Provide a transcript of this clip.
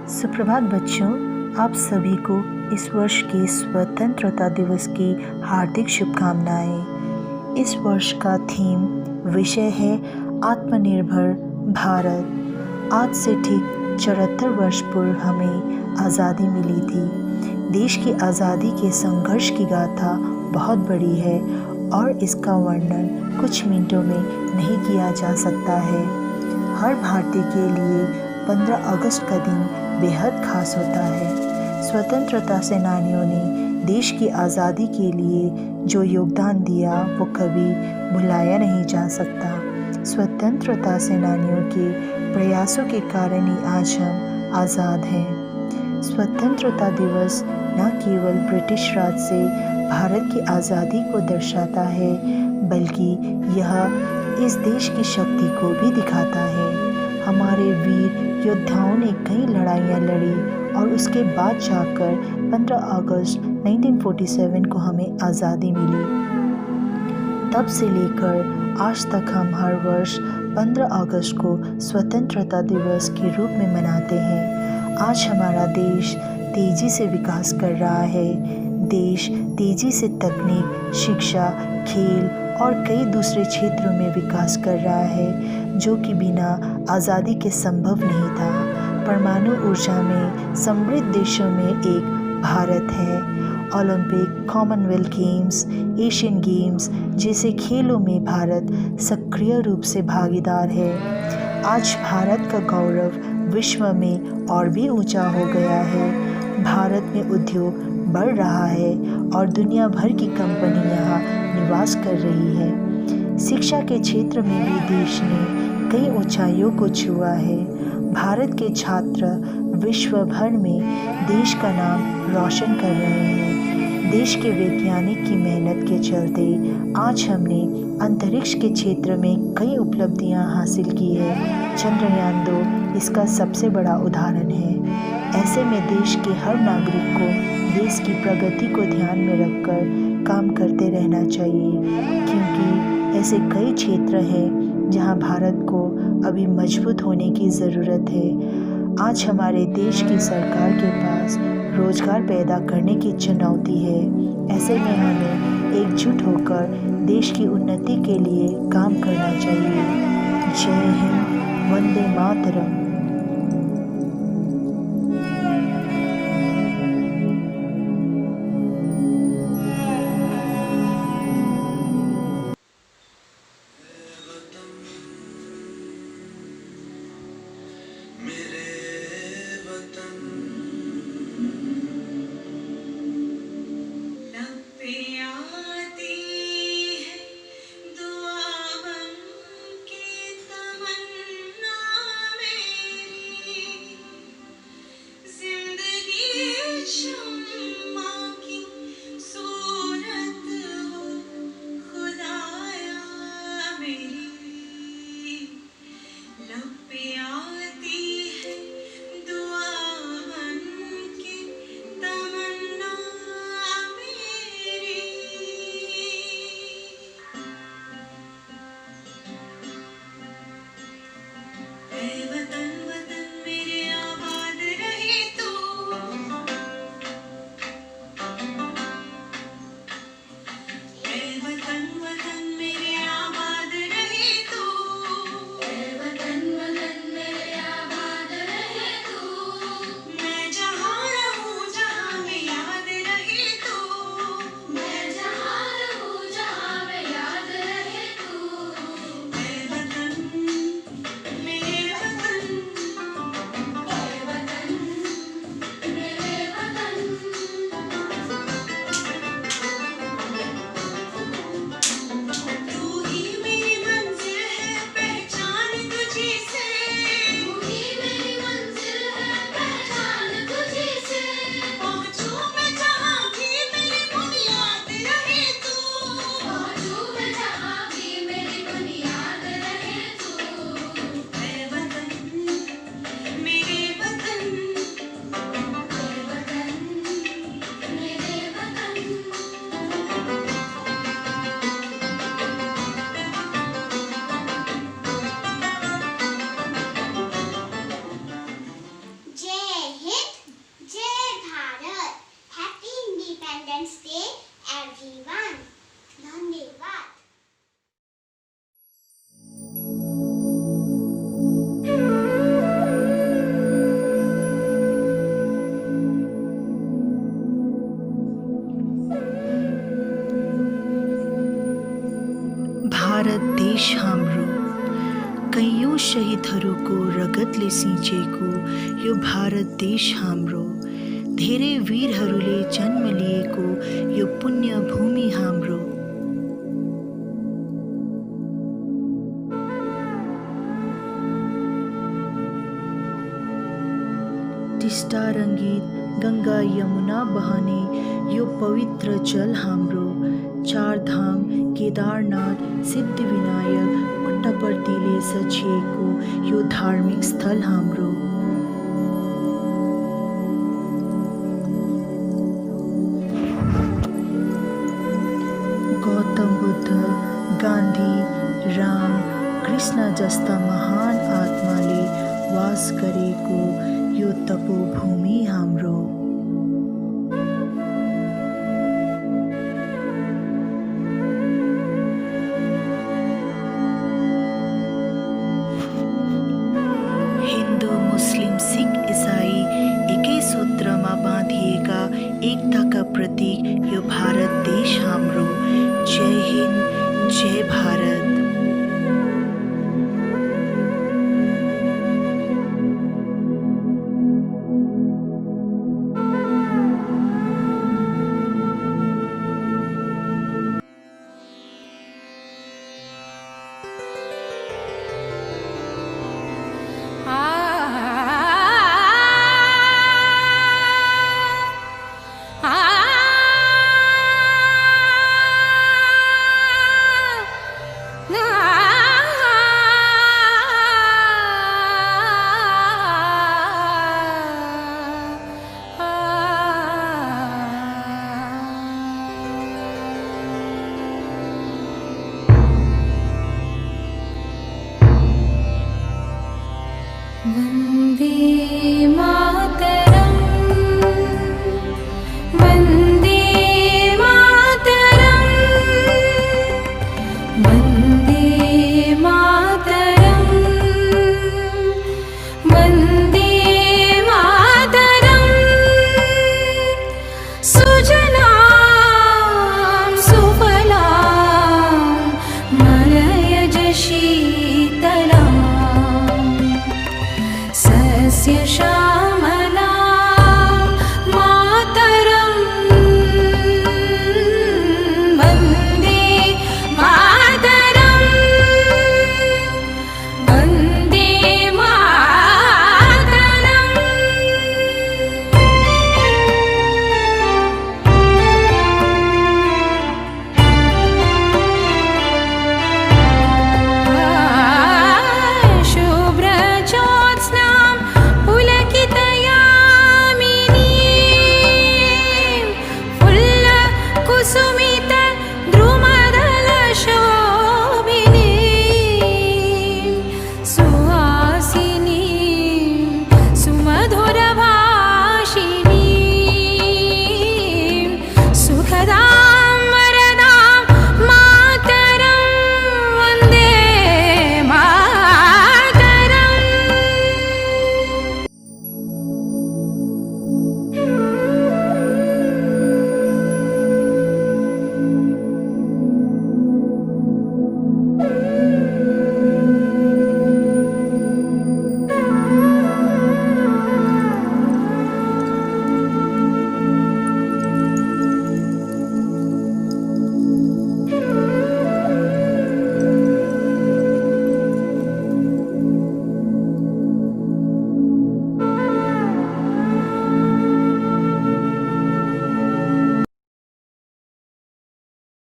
सुप्रभात बच्चों, आप सभी को इस वर्ष के स्वतंत्रता दिवस की हार्दिक शुभकामनाएं। इस वर्ष का थीम विषय है आत्मनिर्भर भारत। आज से ठीक 74 वर्ष पूर्व हमें आज़ादी मिली थी। देश की आज़ादी के संघर्ष की गाथा बहुत बड़ी है और इसका वर्णन कुछ मिनटों में नहीं किया जा सकता है। हर भारतीय के लिए 15 अगस्त का दिन बेहद खास होता है। स्वतंत्रता सेनानियों ने देश की आज़ादी के लिए जो योगदान दिया वो कभी भुलाया नहीं जा सकता। स्वतंत्रता सेनानियों के प्रयासों के कारण ही आज हम आज़ाद हैं। स्वतंत्रता दिवस न केवल ब्रिटिश राज से भारत की आज़ादी को दर्शाता है, बल्कि यह इस देश की शक्ति को भी दिखाता है। हमारे वीर योद्धाओं ने कई लड़ाइयाँ लड़ी और उसके बाद जाकर 15 अगस्त 1947 को हमें आज़ादी मिली। तब से लेकर आज तक हम हर वर्ष 15 अगस्त को स्वतंत्रता दिवस के रूप में मनाते हैं। आज हमारा देश तेज़ी से विकास कर रहा है। देश तेज़ी से तकनीक, शिक्षा, खेल और कई दूसरे क्षेत्रों में विकास कर रहा है, जो कि बिना आज़ादी के संभव नहीं था। परमाणु ऊर्जा में समृद्ध देशों में एक भारत है। Olympic, Commonwealth games, Asian games जैसे खेलों में भारत सक्रिय रूप से भागीदार है। आज भारत का गौरव विश्व में और भी ऊंचा हो गया है। भारत में उद्योग बढ़ रहा है और दुनिया भर की कंपनी यहाँ निवास कर रही है। शिक्षा के क्षेत्र में भी देश ने कई ऊंचाइयों को छुआ है। भारत के छात्र विश्व भर में देश का नाम रोशन कर रहे हैं। देश के वैज्ञानिक की मेहनत के चलते आज हमने अंतरिक्ष के क्षेत्र में कई उपलब्धियां हासिल की है। चंद्रयान 2 इसका सबसे बड़ा उदाहरण है। ऐसे में देश के हर नागरिक को देश की प्रगति को ध्यान में रखकर काम करते रहना चाहिए, क्योंकि ऐसे कई क्षेत्र हैं जहां भारत को अभी मजबूत होने की ज़रूरत है। आज हमारे देश की सरकार के पास रोजगार पैदा करने की चुनौती है। ऐसे में हमें एकजुट होकर देश की उन्नति के लिए काम करना चाहिए। जय हिंद, वंदे मातरम। शहीदहरूको रगतले सिंचेको यो भारत देश हाम्रो, धेरै वीरहरूले जन्म लिएको यो पुण्य भूमि हाम्रो। टिस्टा रङ्गीत गङ्गा यमुना बहने यो पवित्र जल हाम्रो, चार धाम केदारनाथ सिद्धिविनायक पुट्टपर्तीले सजिएको यो धार्मिक स्थल हाम्रो। गौतम बुद्ध, गान्धी, राम, कृष्ण जस्ता महान आत्माले वास गरेको यो तपोभूमि हाम्रो। हिन्दू, मुस्लिम, सिख, इसाई एकै सूत्रमा बाँधिएका एकताका प्रतीक यो भारत देश हाम्रो। जय हिन्द, जय भारत। वन्दे मातरम्, वन्दे मातरम्, वन्दे मातरम्, वन्दे मातरम्। सुजलां सुफलां मलयज शीतलाम् सस्यशालिनी